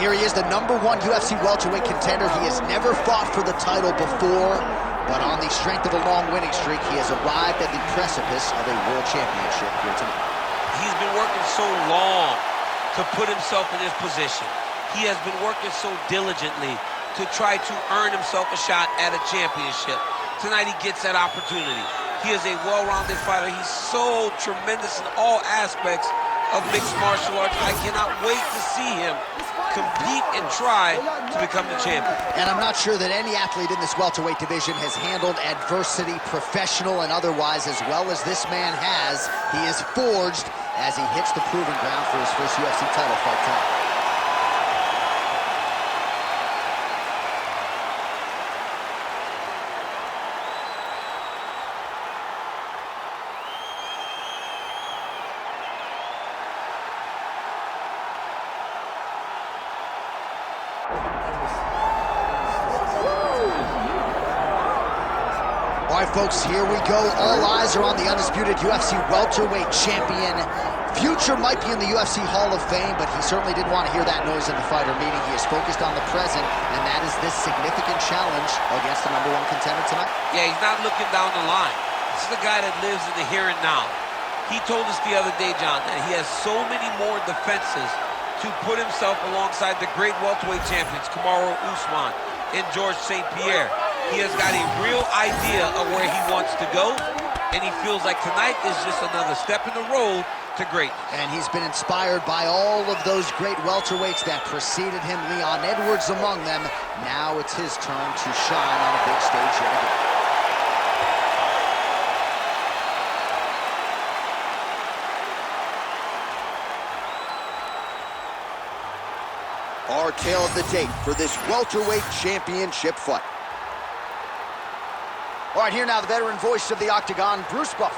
here he is, the #1 UFC welterweight contender. He has never fought for the title before, but on the strength of a long winning streak, he has arrived at the precipice of a world championship here tonight. He's been working so long to put himself in this position. He has been working so diligently to try to earn himself a shot at a championship. Tonight he gets that opportunity. He is a well-rounded fighter. He's so tremendous in all aspects of mixed martial arts. I cannot wait to see him compete and try to become the champion. And I'm not sure that any athlete in this welterweight division has handled adversity, professional and otherwise, as well as this man has. He is forged as he hits the proving ground for his first UFC title fight tonight. All right, folks, here we go. All eyes are on the undisputed UFC welterweight champion. Future might be in the UFC Hall of Fame, but he certainly didn't want to hear that noise in the fighter meeting. He is focused on the present, and that is this significant challenge against the #1 contender tonight. Yeah, he's not looking down the line. This is the guy that lives in the here and now. He told us the other day, John, that he has so many more defenses to put himself alongside the great welterweight champions, Kamaru Usman and George St. Pierre. He has got a real idea of where he wants to go, and he feels like tonight is just another step in the road to greatness. And he's been inspired by all of those great welterweights that preceded him, Leon Edwards among them. Now it's his turn to shine on a big stage yet again. Our tale of the tape for this welterweight championship fight. All right, here now, the veteran voice of the Octagon, Bruce Buffer.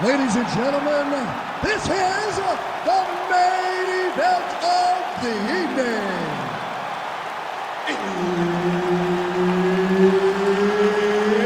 Ladies and gentlemen, this is the main event of the evening.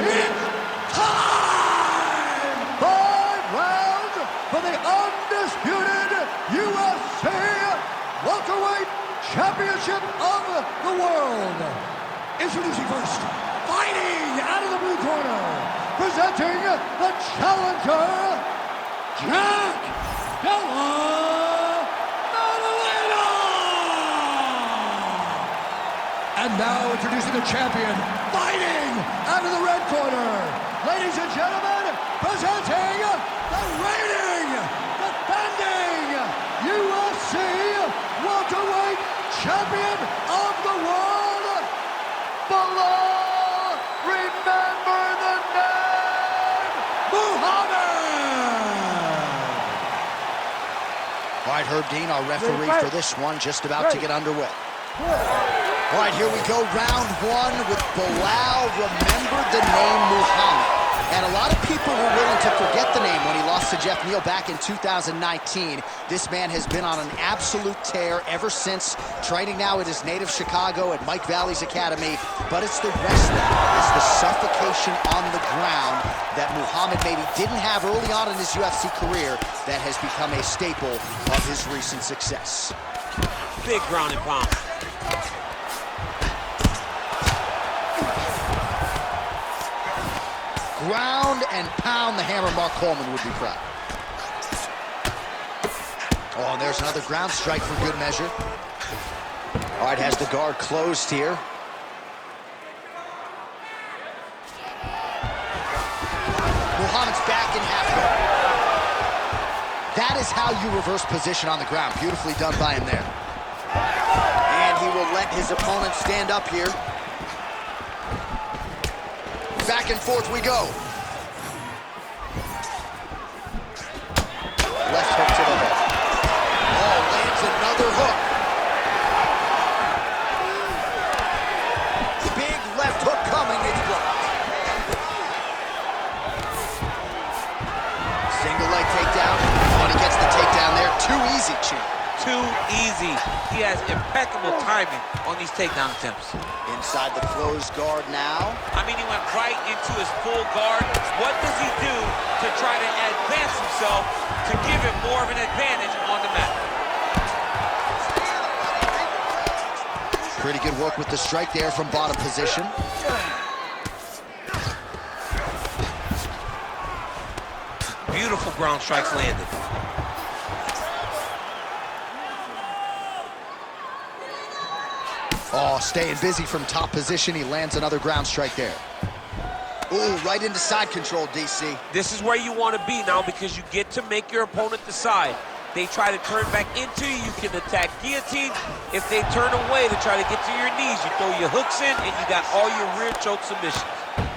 It's time! 5 rounds for the undisputed UFC welterweight championship of the world. Introducing first, fighting out of the blue corner, presenting the challenger, Della Maddalena! And now introducing the champion, fighting out of the red corner, ladies and gentlemen, presenting the reigning, defending UFC welterweight champion of the world, below, remember the name, Muhammed! All right, Herb Dean, our referee for this one, just about to get underway. All right, here we go, round 1 with Bilal. Remember the name Muhammad. And a lot of people were willing to forget the name when he lost to Jeff Neal back in 2019. This man has been on an absolute tear ever since, training now at his native Chicago at Mike Valley's Academy. But it's the wrestling, it's the suffocation on the ground that Muhammad maybe didn't have early on in his UFC career that has become a staple of his recent success. Big ground and pound. Ground and pound, the hammer. Mark Coleman would be proud. Oh, and there's another ground strike for good measure. All right, has the guard closed here. Muhammad's back in half guard. That is how you reverse position on the ground. Beautifully done by him there. And he will let his opponent stand up here. Back and forth we go. Left hook to the head. Oh, lands another hook. Big left hook coming, it's blocked. Single leg takedown. Oh, and he gets the takedown there. Too easy, Chief. Too easy. He has impeccable timing on these takedown attempts. Inside the closed guard now. I mean, he went right into his full guard. What does he do to try to advance himself to give him more of an advantage on the mat? Pretty good work with the strike there from bottom position. Beautiful ground strikes landed. Oh, staying busy from top position. He lands another ground strike there. Ooh, right into side control, DC. This is where you want to be now because you get to make your opponent decide. They try to turn back into you, you can attack guillotine. If they turn away to try to get to your knees, you throw your hooks in and you got all your rear choke submissions.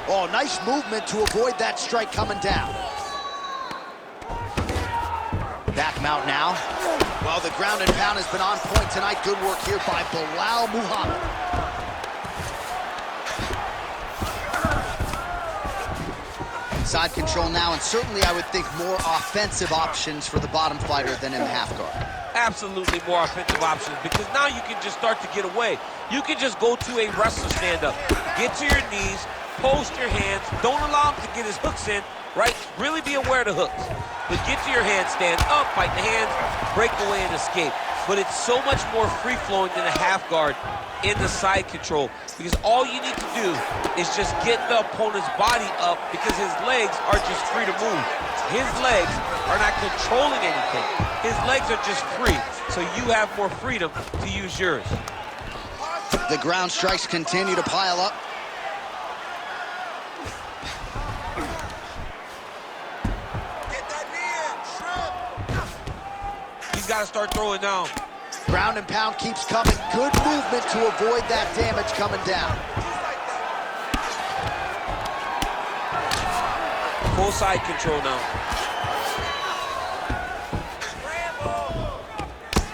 Oh, nice movement to avoid that strike coming down. Back mount now. Well, the ground and pound has been on point tonight. Good work here by Muhammad. Side control now, and certainly I would think more offensive options for the bottom fighter than in the half guard. Absolutely more offensive options because now you can just start to get away. You can just go to a wrestler stand-up, get to your knees, post your hands, don't allow him to get his hooks in, right? Really be aware of the hooks. But get to your hands, stand up, fight the hands, break away and escape. But it's so much more free-flowing than a half guard in the side control because all you need to do is just get the opponent's body up because his legs are just free to move. His legs are not controlling anything. His legs are just free, so you have more freedom to use yours. The ground strikes continue to pile up. He's got to start throwing down. Ground and pound keeps coming. Good movement to avoid that damage coming down. Full side control now.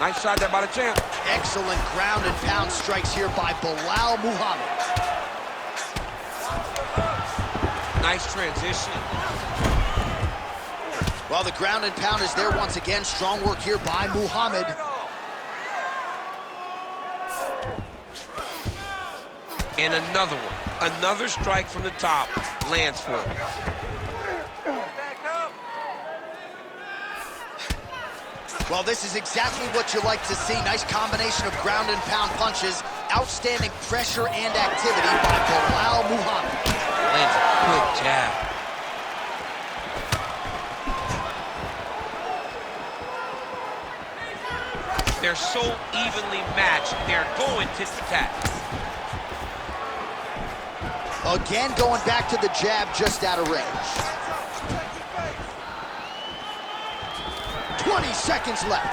Nice shot there by the champ. Excellent ground and pound strikes here by Muhammad. Nice transition. Well, the ground and pound is there once again. Strong work here by Muhammad. And another one. Another strike from the top lands for him. Well, this is exactly what you like to see. Nice combination of ground and pound punches. Outstanding pressure and activity by Muhammad. Lands a quick jab. They're so evenly matched, they're going tit for tat. Again, going back to the jab just out of range. 20 seconds left.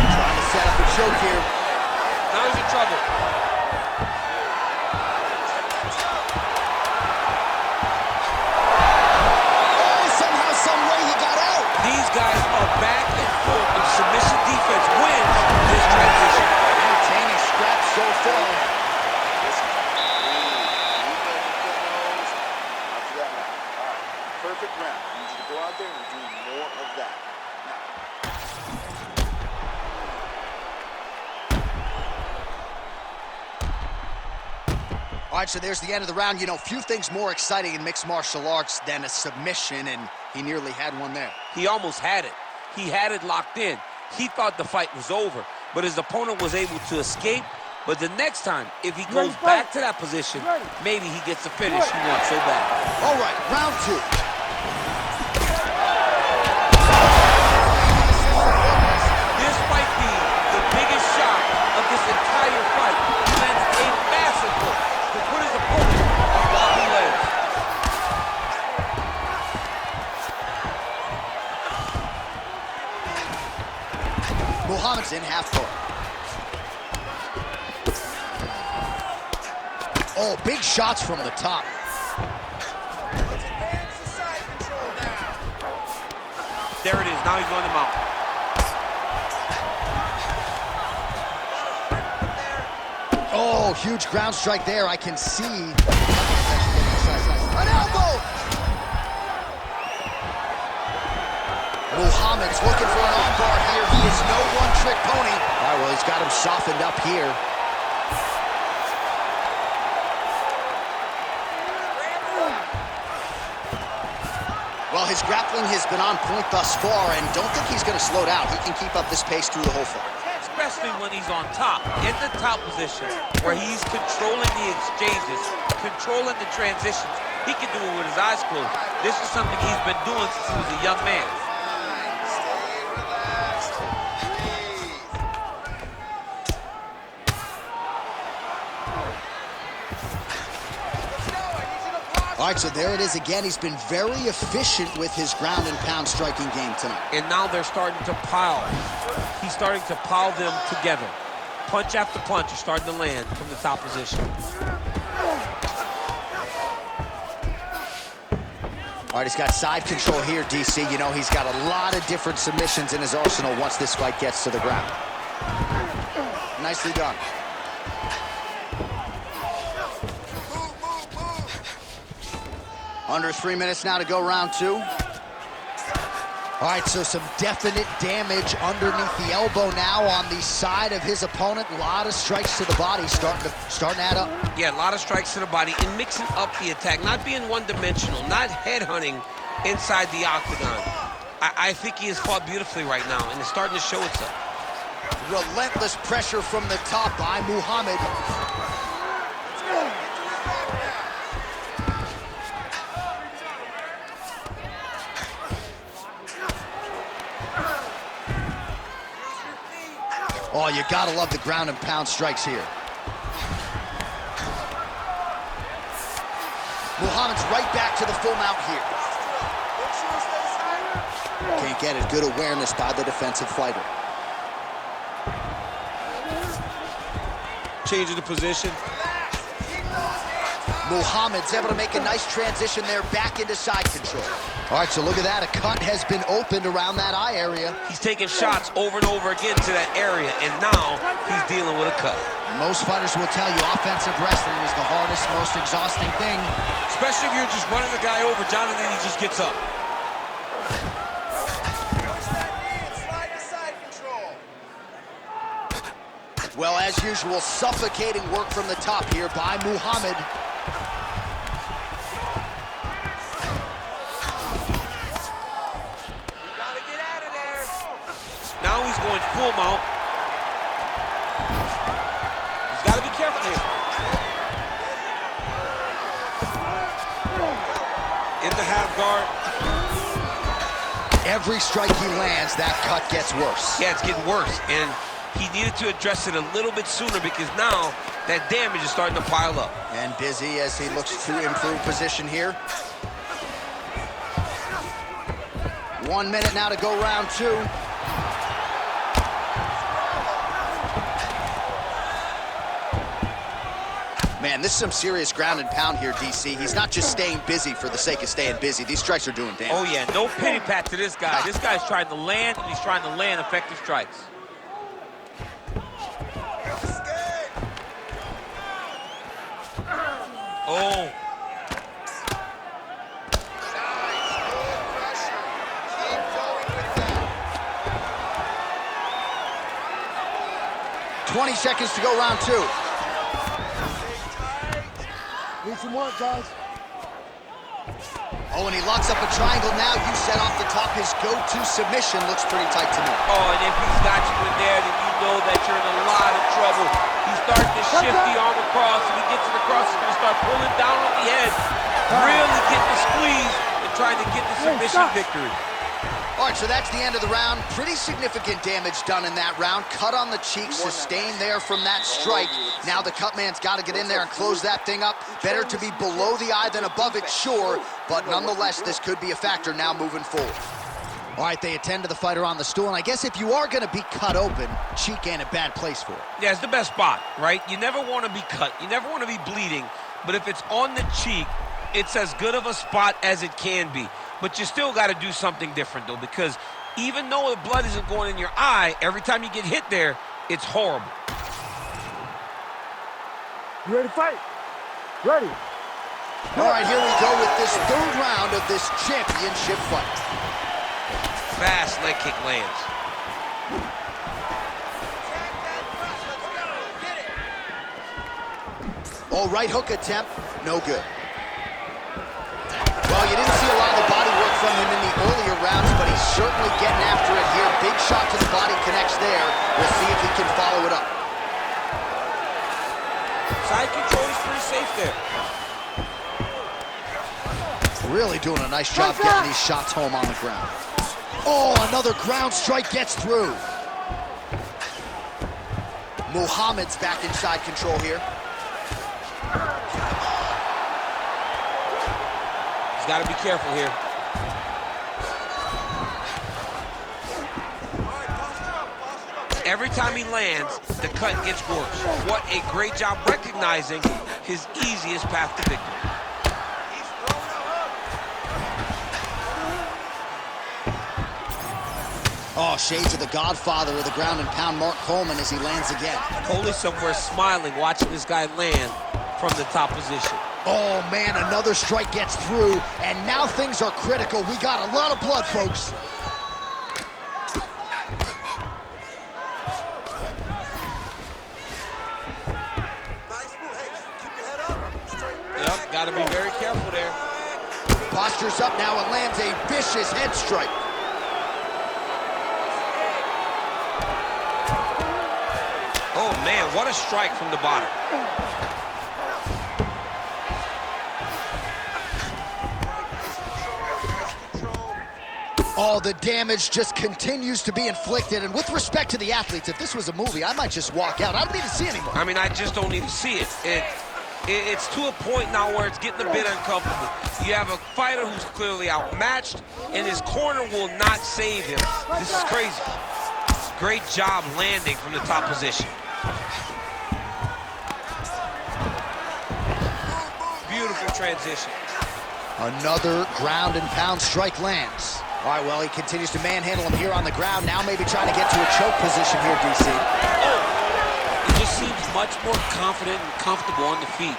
Trying to set up a choke here. Now he's in trouble. Oh, somehow, some way he got out. These guys are back and forth, and submission defense wins this transition. Entertaining scraps so far. Perfect round. I need you to go out there and do more of that. All right, so there's the end of the round. You know, few things more exciting in mixed martial arts than a submission, and he nearly had one there. He almost had it. He had it locked in. He thought the fight was over, but his opponent was able to escape. But the next time, if he goes back to that position, maybe he gets the finish he wants so bad. All right, round two. This might be the biggest shot of this entire fight. He lands a massive hook to put his opponent on wobbly legs. Muhammad's in half guard. Oh, big shots from the top. There it is. Now he's going to mount. Oh, huge ground strike there. I can see. An elbow! Muhammad's looking for an armbar here. He is no one-trick pony. All right, well, he's got him softened up here. Well, his grappling has been on point thus far, and don't think he's going to slow down. He can keep up this pace through the whole fight. especially when he's on top, in the top position, where he's controlling the exchanges, controlling the transitions. He can do it with his eyes closed. This is something he's been doing since he was a young man. All right, so there it is again. He's been very efficient with his ground and pound striking game tonight. And now they're starting to pile. He's starting to pile them together. Punch after punch is starting to land from the top position. All right, he's got side control here, DC. You know, he's got a lot of different submissions in his arsenal once this fight gets to the ground. Nicely done. Under 3 minutes now to go, round two. All right, so some definite damage underneath the elbow now on the side of his opponent. A lot of strikes to the body starting to add up. Yeah, a lot of strikes to the body and mixing up the attack, not being one-dimensional, not headhunting inside the octagon. I think he has fought beautifully right now, and it's starting to show itself. Relentless pressure from the top by Muhammad. Oh, you gotta love the ground and pound strikes here. Muhammad's right back to the full mount here. Can't get it. Good awareness by the defensive fighter. Changing the position. Muhammad's able to make a nice transition there back into side control. All right, so look at that. A cut has been opened around that eye area. He's taking shots over and over again to that area, and now he's dealing with a cut. Most fighters will tell you offensive wrestling is the hardest, most exhausting thing. Especially if you're just running the guy over, John, and then he just gets up. Well, as usual, suffocating work from the top here by Muhammad. Now he's going full mount. He's got to be careful here. In the half guard. Every strike he lands, that cut gets worse. Yeah, it's getting worse, and he needed to address it a little bit sooner because now that damage is starting to pile up. And busy as he looks to improve position here. 1 minute now to go, round two. Man, this is some serious ground and pound here, DC. He's not just staying busy for the sake of staying busy. These strikes are doing damage. Oh, yeah, no pity pat to this guy. This guy's trying to land, and he's trying to land effective strikes. Oh. Nice. 20 seconds to go, round two. Need some work, guys. Oh, and he locks up a triangle now. You set off the top. His go-to submission looks pretty tight to me. Oh, and if he's got you in there, then you know that you're in a lot of trouble. He's starting to shift the arm across. If he gets it across, he's going to start pulling down on the head, really getting the squeeze and trying to get the submission victory. All right, so that's the end of the round. Pretty significant damage done in that round. Cut on the cheek, sustained there from that strike. Now the cut man's got to get in there and close that thing up. Better to be below the eye than above it, sure, but nonetheless, this could be a factor now moving forward. All right, they attend to the fighter on the stool, and I guess if you are going to be cut open, cheek ain't a bad place for it. Yeah, it's the best spot, right? You never want to be cut. You never want to be bleeding, but if it's on the cheek, it's as good of a spot as it can be. But you still got to do something different, though, because even though the blood isn't going in your eye, every time you get hit there, it's horrible. You ready to fight? Ready. All right, here we go with this third round of this championship fight. Fast leg kick lands. Oh, right hook attempt, no good. Well, you didn't see a lot of the body work from him in the earlier rounds, but he's certainly getting after it here. Big shot to the body connects there. We'll see if he can follow it up. Side control is pretty safe there. Really doing a nice job getting these shots home on the ground. Oh, another ground strike gets through. Muhammad's back inside control here. He's got to be careful here. Every time he lands, the cut gets worse. What a great job recognizing his easiest path to victory. Oh, shades of the godfather of the ground and pound, Mark Coleman, as he lands again. Totally somewhere smiling, watching this guy land from the top position. Oh, man, another strike gets through, and now things are critical. We got a lot of blood, folks. Yep, got to be very careful there. Postures up now and lands a vicious head strike. Oh, man, what a strike from the bottom. Oh, the damage just continues to be inflicted. And with respect to the athletes, if this was a movie, I might just walk out. I don't need to see anymore. I mean, I just don't need to see it. It's to a point now where it's getting a bit uncomfortable. You have a fighter who's clearly outmatched, and his corner will not save him. This is crazy. Great job landing from the top position. Beautiful transition. Another ground and pound strike lands. All right, well, he continues to manhandle him here on the ground. Now maybe trying to get to a choke position here, DC. Oh, he just seems much more confident and comfortable on the feet.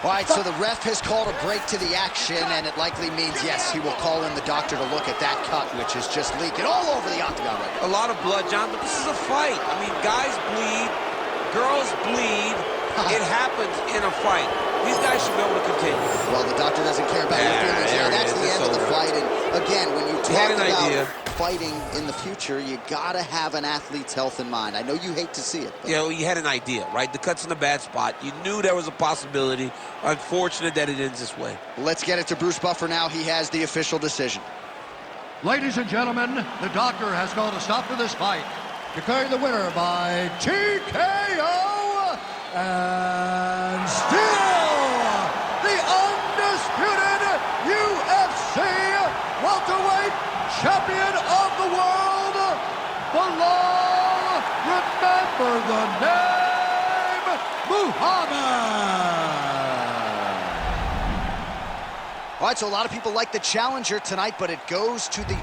All right, so the ref has called a break to the action, and it likely means, yes, he will call in the doctor to look at that cut, which is just leaking all over the octagon right now. A lot of blood, John, but this is a fight. I mean, guys bleed, girls bleed. It happens in a fight. These guys should be able to continue. Well, the doctor doesn't care about your feelings. Yeah, that's the end of the fight. And again, when you talk about fighting in the future, you gotta have an athlete's health in mind. I know you hate to see it. Yeah, well, you had an idea, right? The cut's in a bad spot. You knew there was a possibility. Unfortunate that it ends this way. Let's get it to Bruce Buffer now. He has the official decision. Ladies and gentlemen, the doctor has called a stop to this fight, declaring the winner by TKO and still the undisputed UFC welterweight champion of the world, Bilal, remember the name, Muhammad. All right, so a lot of people like the challenger tonight, but it goes to the